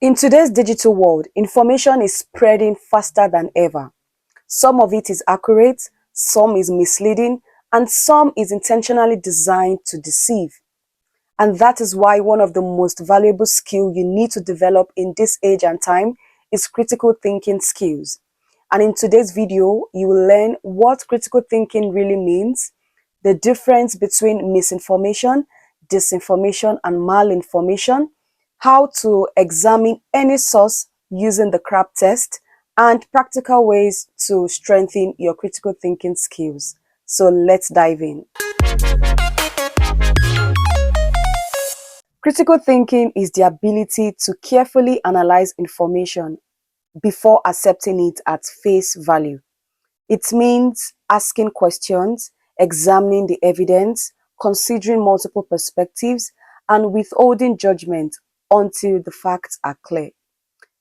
In today's digital world, information is spreading faster than ever. Some of it is accurate, some is misleading, and some is intentionally designed to deceive. And that is why one of the most valuable skills you need to develop in this age and time is critical thinking skills. And in today's video, you will learn what critical thinking really means, the difference between misinformation, disinformation, and malinformation, how to examine any source using the CRAAP test, and practical ways to strengthen your critical thinking skills. So let's dive in. Critical thinking is the ability to carefully analyze information before accepting it at face value. It means asking questions, examining the evidence, considering multiple perspectives, and withholding judgment until the facts are clear.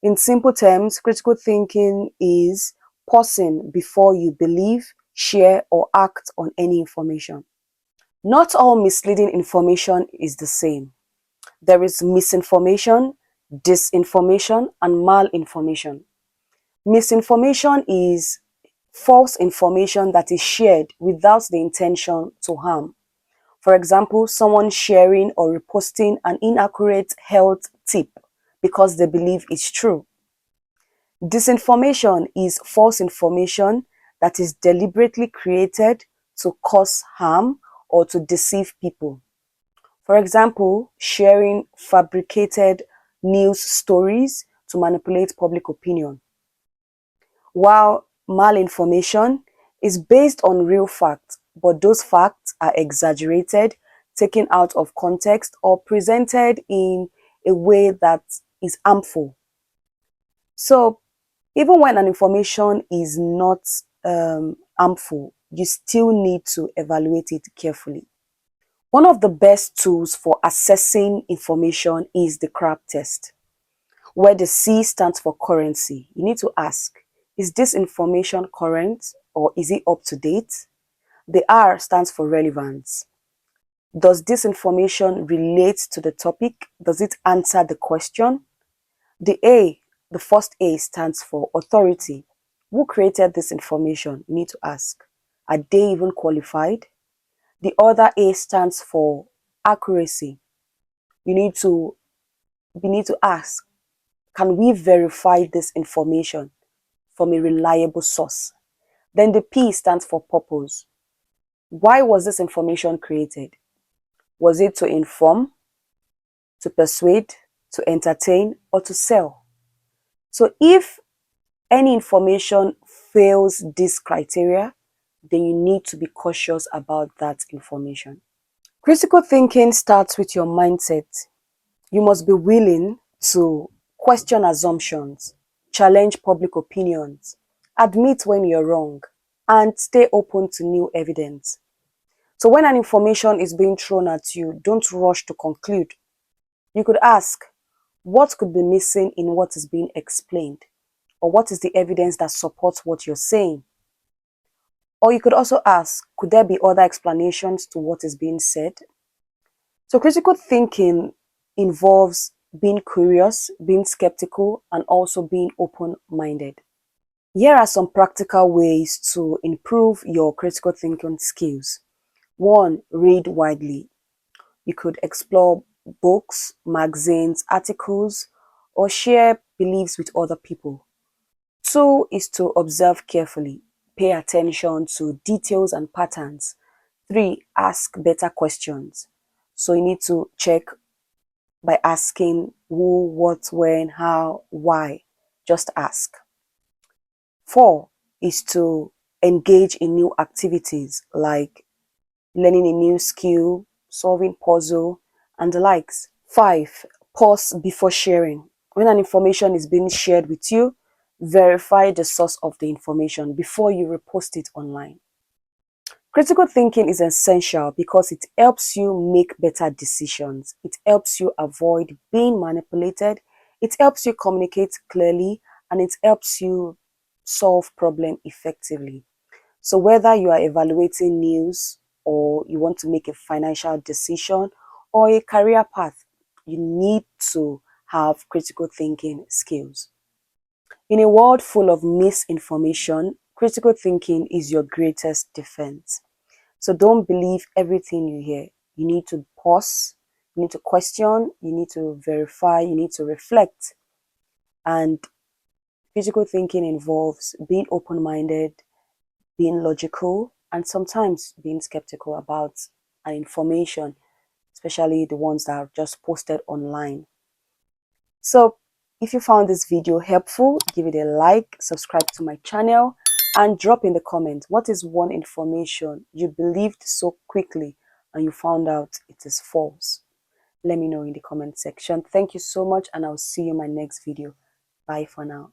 In simple terms, critical thinking is pausing before you believe, share, or act on any information. Not all misleading information is the same. There is misinformation, disinformation, and malinformation. Misinformation is false information that is shared without the intention to harm. For example, someone sharing or reposting an inaccurate health tip because they believe it's true. Disinformation is false information that is deliberately created to cause harm or to deceive people. For example, sharing fabricated news stories to manipulate public opinion. While malinformation is based on real facts, but those facts are exaggerated, taken out of context, or presented in a way that is harmful. So, even when an information is not harmful, you still need to evaluate it carefully. One of the best tools for assessing information is the CRAAP test, where the C stands for currency. You need to ask, is this information current or is it up to date? The R stands for relevance. Does this information relate to the topic? Does it answer the question? The first A stands for authority. Who created this information? You need to ask. Are they even qualified? The other A stands for accuracy. You need to ask, can we verify this information from a reliable source? Then the P stands for purpose. Why was this information created? Was it to inform, to persuade, to entertain, or to sell? So if any information fails this criteria, then you need to be cautious about that information. Critical thinking starts with your mindset. You must be willing to question assumptions, challenge public opinions, admit when you're wrong, and stay open to new evidence. So when an information is being thrown at you, don't rush to conclude. You could ask, what could be missing in what is being explained? Or what is the evidence that supports what you're saying? Or you could also ask, could there be other explanations to what is being said? So critical thinking involves being curious, being skeptical, and also being open-minded. Here are some practical ways to improve your critical thinking skills. 1. Read widely. You could explore books, magazines, articles, or share beliefs with other people. 2 is to observe carefully. Pay attention to details and patterns. 3. Ask better questions. So you need to check by asking who, what, when, how, why. Just ask. 4 is to engage in new activities like learning a new skill, solving puzzle, and the likes. 5, pause before sharing. When an information is being shared with you, verify the source of the information before you repost it online. Critical thinking is essential because it helps you make better decisions. It helps you avoid being manipulated. It helps you communicate clearly, and it helps you solve problems effectively. So whether you are evaluating news or you want to make a financial decision or a career path, you need to have critical thinking skills. In a world full of misinformation, critical thinking is your greatest defense. So don't believe everything you hear. You need to pause, you need to question, you need to verify, you need to reflect. And critical thinking involves being open minded, being logical, and sometimes being skeptical about an information, especially the ones that are just posted online. So if you found this video helpful, give it a like, subscribe to my channel, and drop in the comments what is one information you believed so quickly and you found out it is false. Let me know in the comment section. Thank you so much, and I'll see you in my next video. Bye for now.